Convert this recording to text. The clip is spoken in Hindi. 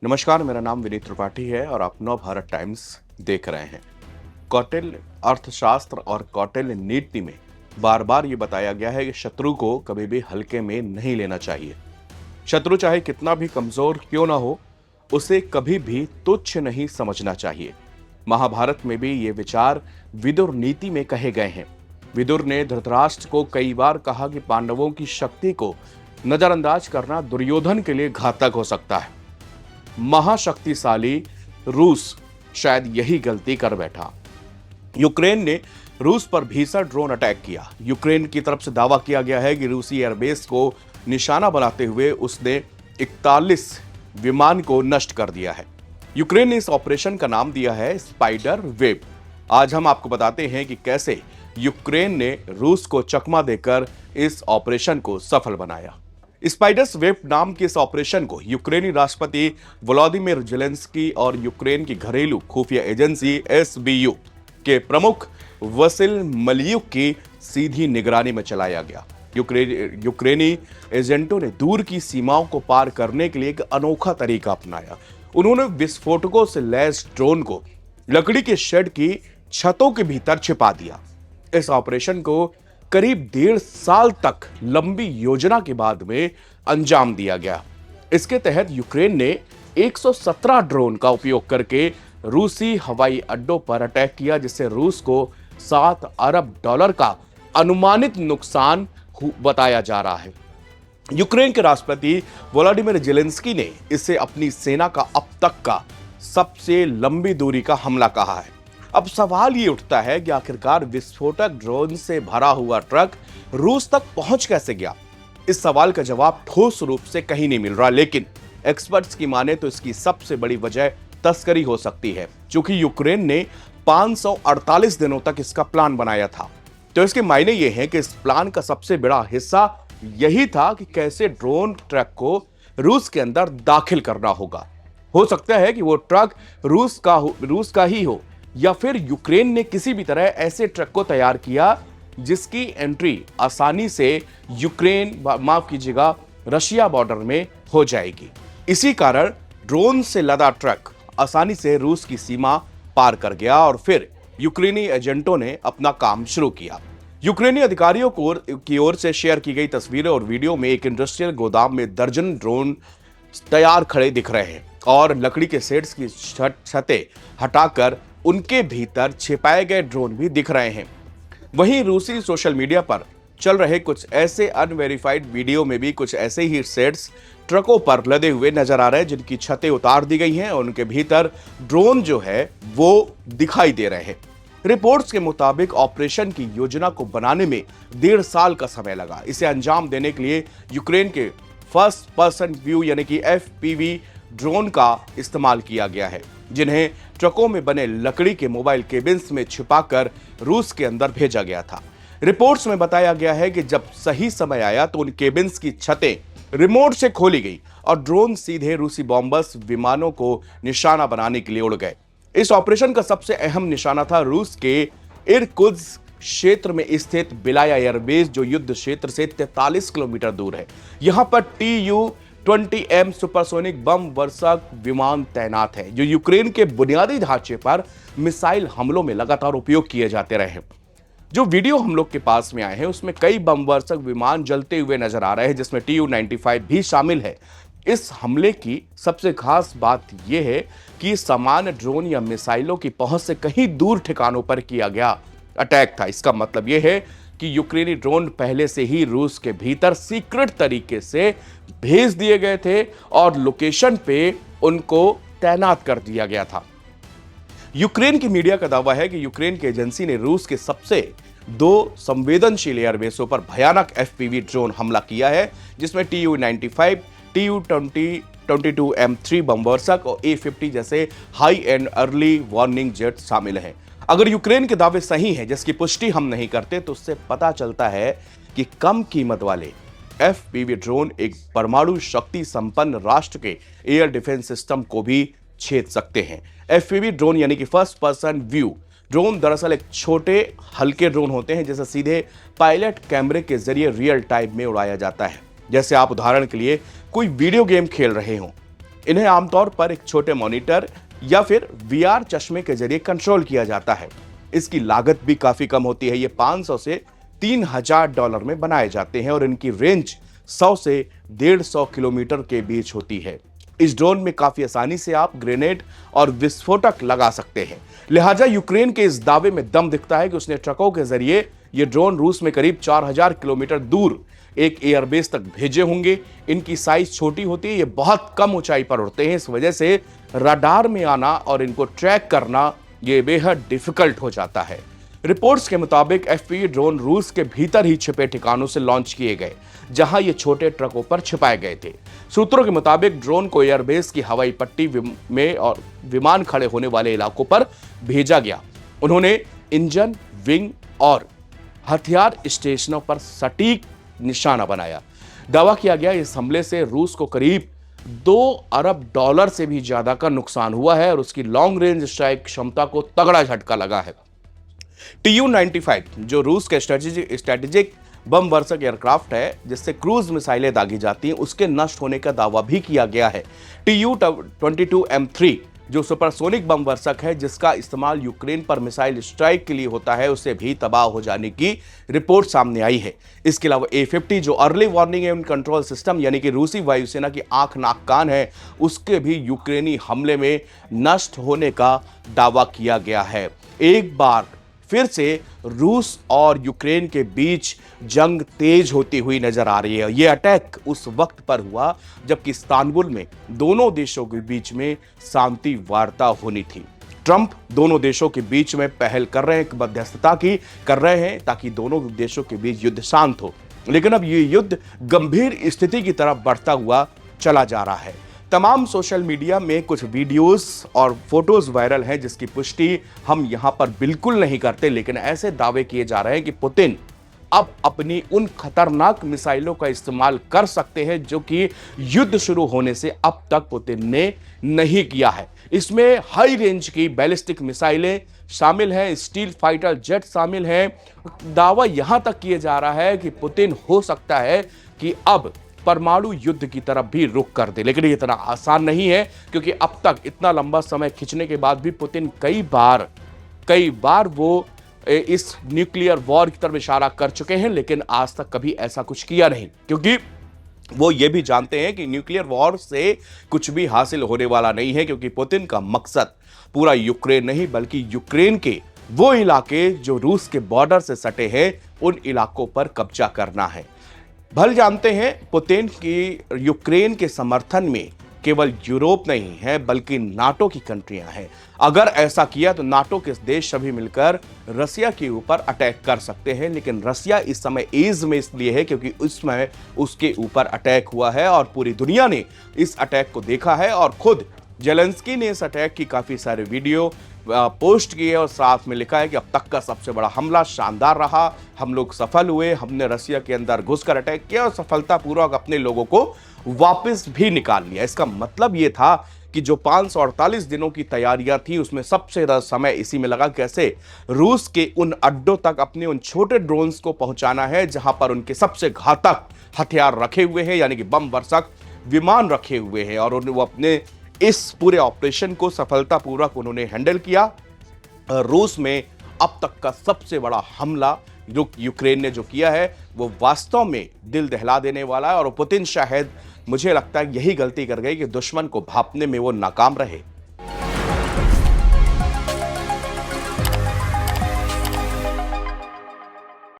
नमस्कार, मेरा नाम विनीत त्रिपाठी है और आप नव भारत टाइम्स देख रहे हैं। कौटिल्य अर्थशास्त्र और कौटिल्य नीति में बार बार ये बताया गया है कि शत्रु को कभी भी हल्के में नहीं लेना चाहिए। शत्रु चाहे कितना भी कमजोर क्यों ना हो, उसे कभी भी तुच्छ नहीं समझना चाहिए। महाभारत में भी ये विचार विदुर नीति में कहे गए हैं। विदुर ने धृतराष्ट्र को कई बार कहा कि पांडवों की शक्ति को नजरअंदाज करना दुर्योधन के लिए घातक हो सकता है। महाशक्तिशाली रूस शायद यही गलती कर बैठा। यूक्रेन ने रूस पर भीषण ड्रोन अटैक किया। यूक्रेन की तरफ से दावा किया गया है कि रूसी एयरबेस को निशाना बनाते हुए उसने 41 विमान को नष्ट कर दिया है। यूक्रेन ने इस ऑपरेशन का नाम दिया है स्पाइडर वेब। आज हम आपको बताते हैं कि कैसे यूक्रेन ने रूस को चकमा देकर इस ऑपरेशन को सफल बनाया। स्पाइडर्स वेब नाम के इस ऑपरेशन को यूक्रेनी राष्ट्रपति व्लादिमीर जेलेंस्की और यूक्रेन की घरेलू खुफिया एजेंसी एसबीयू के प्रमुख वसिल मलियुक की सीधी निगरानी में चलाया गया। यूक्रेनी एजेंटों ने दूर की सीमाओं को पार करने के लिए एक अनोखा तरीका अपनाया। उन्होंने विस्फोटकों से लैस ड्रोन को लकड़ी के शेड की छतों के भीतर छिपा दिया। इस ऑपरेशन को करीब 1.5 साल तक लंबी योजना के बाद में अंजाम दिया गया। इसके तहत यूक्रेन ने 117 ड्रोन का उपयोग करके रूसी हवाई अड्डों पर अटैक किया, जिससे रूस को $7 अरब का अनुमानित नुकसान बताया जा रहा है। यूक्रेन के राष्ट्रपति व्लादिमीर जेलेंस्की ने इसे अपनी सेना का अब तक का सबसे लंबी दूरी का हमला कहा है। अब सवाल ये उठता है कि आखिरकार विस्फोटक ड्रोन से भरा हुआ ट्रक रूस तक पहुंच कैसे गया। इस सवाल का जवाब ठोस रूप से कहीं नहीं मिल रहा, लेकिन एक्सपर्ट्स की माने तो इसकी सबसे बड़ी वजह तस्करी हो सकती है। क्योंकि यूक्रेन ने 548 दिनों तक इसका प्लान बनाया था, तो इसके मायने ये हैं कि इस प्लान का सबसे बड़ा हिस्सा यही था कि कैसे ड्रोन ट्रक को रूस के अंदर दाखिल करना होगा। हो सकता है कि वो ट्रक रूस का ही हो, या फिर यूक्रेन ने किसी भी तरह ऐसे ट्रक को तैयार किया जिसकी एंट्री आसानी से रशिया बॉर्डर में हो जाएगी। इसी कारण ड्रोन से लदा ट्रक आसानी से रूस की सीमा पार कर गया और फिर यूक्रेनी एजेंटों ने अपना काम शुरू किया। यूक्रेनी अधिकारियों की ओर से शेयर की गई तस्वीरें और वीडियो में एक इंडस्ट्रियल गोदाम में दर्जन ड्रोन तैयार खड़े दिख रहे हैं और लकड़ी के शेड्स की छतें हटाकर उनके भीतर छिपाए गए ड्रोन भी दिख रहे हैं। वहीं रूसी सोशल मीडिया पर चल रहे कुछ ऐसे अनवेरिफाइड वीडियो में भी कुछ ऐसे ही सेट्स ट्रकों पर लदे हुए नजर आ रहे हैं, जिनकी छतें उतार दी गई हैं और उनके भीतर ड्रोन जो है वो दिखाई दे रहे हैं। रिपोर्ट्स के मुताबिक ऑपरेशन की योजना को बनाने में 1.5 साल का समय लगा। इसे अंजाम देने के लिए यूक्रेन के फर्स्ट पर्सन व्यू यानी कि FPV ड्रोन का इस्तेमाल किया गया है, जिन्हें ट्रकों में बने लकड़ी के मोबाइल केबिन्स में छिपाकर रूस के अंदर भेजा गया था। रिपोर्ट्स में बताया गया है कि जब सही समय आया तो उन केबिन्स की छतें रिमोट से खोली गई और ड्रोन सीधे रूसी बॉम्बर्स विमानों को निशाना बनाने के लिए उड़ गए। इस ऑपरेशन का सबसे अहम निशाना था रूस के इरकुत्स्क क्षेत्र में स्थित बिलाया एयरबेस, जो युद्ध क्षेत्र से 43 किलोमीटर दूर है। यहां पर Tu-20M सुपरसोनिक बम वर्षक विमान तैनात है, जो यूक्रेन के बुनियादी ढांचे पर मिसाइल हमलों में लगातार उपयोग किए जाते रहे। जो वीडियो हम लोग के पास में आए हैं उसमें कई बम वर्षक विमान जलते हुए नजर आ रहे हैं, जिसमें Tu-95 भी शामिल है। इस हमले की सबसे खास बात यह है कि सामान्य ड्रोन या मिसाइलों की पहुंच से कहीं दूर ठिकानों पर किया गया अटैक था। इसका मतलब यह है कि यूक्रेनी ड्रोन पहले से ही रूस के भीतर सीक्रेट तरीके से भेज दिए गए थे और लोकेशन पे उनको तैनात कर दिया गया था। यूक्रेन की मीडिया का दावा है कि यूक्रेन की एजेंसी ने रूस के सबसे 2 संवेदनशील एयरबेसों पर भयानक FPV ड्रोन हमला किया है, जिसमें Tu-95, Tu-22M3 बमवर्षक और A-50 जैसे high and early warning jet शामिल हैं। अगर यूक्रेन के दावे सही हैं, जिसकी पुष्टि हम नहीं करते, तो उससे पता चलता है कि कम कीमत वाले FPV ड्रोन एक परमाणु शक्ति संपन्न राष्ट्र के एयर डिफेंस सिस्टम को भी छेद सकते हैं। FPV ड्रोन यानी कि फर्स्ट पर्सन व्यू ड्रोन दरअसल एक छोटे हल्के ड्रोन होते हैं, जिसे सीधे पायलट कैमरे के जरिए रियल टाइम में उड़ाया जाता है। जैसे आप उदाहरण के लिए कोई वीडियो गेम खेल रहे हो इन्हें आमतौर पर एक छोटे मॉनिटर या फिर वीआर चश्मे के जरिए कंट्रोल किया जाता है। इसकी लागत भी काफी कम होती है। ये 500 से $3000 में बनाए जाते हैं और इनकी रेंज 100 से 150 किलोमीटर के बीच होती है। इस ड्रोन में काफी आसानी से आप ग्रेनेड और विस्फोटक लगा सकते हैं। लिहाजा यूक्रेन के इस दावे में दम दिखता है कि उसने ट्रकों के जरिए ये ड्रोन रूस में करीब 4000 किलोमीटर दूर एक एयरबेस तक भेजे होंगे। इनकी साइज छोटी होती है, ये बहुत कम ऊंचाई पर उड़ते हैं, इस वजह से रडार में आना और इनको ट्रैक करना ये बेहद डिफिकल्ट हो जाता है। रिपोर्ट्स के मुताबिक एफपीवी ड्रोन रूस के भीतर ही छिपे ठिकानों से लॉन्च किए गए, जहां ये छोटे ट्रकों पर छिपाए गए थे। सूत्रों के मुताबिक ड्रोन को एयरबेस की हवाई पट्टी में और विमान खड़े होने वाले इलाकों पर भेजा गया। उन्होंने इंजन, विंग और हथियार स्टेशनों पर सटीक निशाना बनाया। दावा किया गया इस हमले से रूस को करीब $2 अरब से भी ज्यादा का नुकसान हुआ है और उसकी लॉन्ग रेंज स्ट्राइक क्षमता को तगड़ा झटका लगा है। Tu-95 जो रूस के स्ट्रेटेजिक बम वर्षक एयरक्राफ्ट है, जिससे क्रूज मिसाइलें दागी जाती हैं, उसके नष्ट होने का दावा भी किया गया है। Tu-22M3 जो सुपरसोनिक बम वर्षक है, जिसका इस्तेमाल यूक्रेन पर मिसाइल स्ट्राइक के लिए होता है, उसे भी तबाह हो जाने की रिपोर्ट सामने आई है। इसके अलावा A-50 जो early warning and control system यानी कि रूसी वायुसेना की आंख नाक कान है, उसके भी यूक्रेनी हमले में नष्ट होने का दावा किया गया है। एक बार फिर से रूस और यूक्रेन के बीच जंग तेज होती हुई नजर आ रही है। यह अटैक उस वक्त पर हुआ जबकि इस्तांबुल में दोनों देशों के बीच में शांति वार्ता होनी थी। ट्रंप दोनों देशों के बीच में पहल कर रहे हैं, मध्यस्थता की कर रहे हैं ताकि दोनों देशों के बीच युद्ध शांत हो, लेकिन अब ये युद्ध गंभीर स्थिति की तरफ बढ़ता हुआ चला जा रहा है। तमाम सोशल मीडिया में कुछ वीडियोस और फोटोज वायरल हैं जिसकी पुष्टि हम यहां पर बिल्कुल नहीं करते, लेकिन ऐसे दावे किए जा रहे हैं कि पुतिन अब अपनी उन खतरनाक मिसाइलों का इस्तेमाल कर सकते हैं जो कि युद्ध शुरू होने से अब तक पुतिन ने नहीं किया है। इसमें हाई रेंज की बैलिस्टिक मिसाइलें शामिल हैं, स्टील फाइटर जेट शामिल हैं। दावा यहां तक किया जा रहा है कि पुतिन हो सकता है कि अब परमाणु युद्ध की तरफ भी रुख कर दे, लेकिन ये इतना आसान नहीं है क्योंकि अब तक इतना लंबा समय खींचने के बाद भी पुतिन कई बार वो इस न्यूक्लियर वॉर की तरफ इशारा कर चुके हैं, लेकिन आज तक कभी ऐसा कुछ किया नहीं, क्योंकि वो ये भी जानते हैं कि न्यूक्लियर वॉर से कुछ भी हासिल होने वाला नहीं है, क्योंकि पुतिन का मकसद पूरा यूक्रेन नहीं बल्कि यूक्रेन के वो इलाके जो रूस के बॉर्डर से सटे हैं उन इलाकों पर कब्जा करना है। भले जानते हैं पुतिन की यूक्रेन के समर्थन में केवल यूरोप नहीं है बल्कि नाटो की कंट्रियां हैं। अगर ऐसा किया तो नाटो के देश सभी मिलकर रसिया के ऊपर अटैक कर सकते हैं, लेकिन रसिया इस समय एज में इसलिए है क्योंकि उस समय उसके ऊपर अटैक हुआ है और पूरी दुनिया ने इस अटैक को देखा है और खुद जेलेंस्की ने इस अटैक की काफी सारे वीडियो पोस्ट किए और साथ में लिखा है कि अब तक का सबसे बड़ा हमला शानदार रहा, हम लोग सफल हुए, हमने रसिया के अंदर घुसकर अटैक किया और सफलतापूर्वक अपने लोगों को वापस भी निकाल लिया। इसका मतलब ये था कि जो 548 दिनों की तैयारियां थी उसमें सबसे ज्यादा समय इसी में लगा, कैसे रूस के उन अड्डों तक अपने उन छोटे ड्रोन्स को पहुंचाना है जहां पर उनके सबसे घातक हथियार रखे हुए हैं, यानी कि बम वर्षक विमान रखे हुए हैं, और वो अपने इस पूरे ऑपरेशन को सफलतापूर्वक उन्होंने हैंडल किया। रूस में अब तक का सबसे बड़ा हमला यूक्रेन ने जो किया है वो वास्तव में दिल दहला देने वाला है, और पुतिन शायद मुझे लगता है यही गलती कर गई कि दुश्मन को भांपने में वो नाकाम रहे।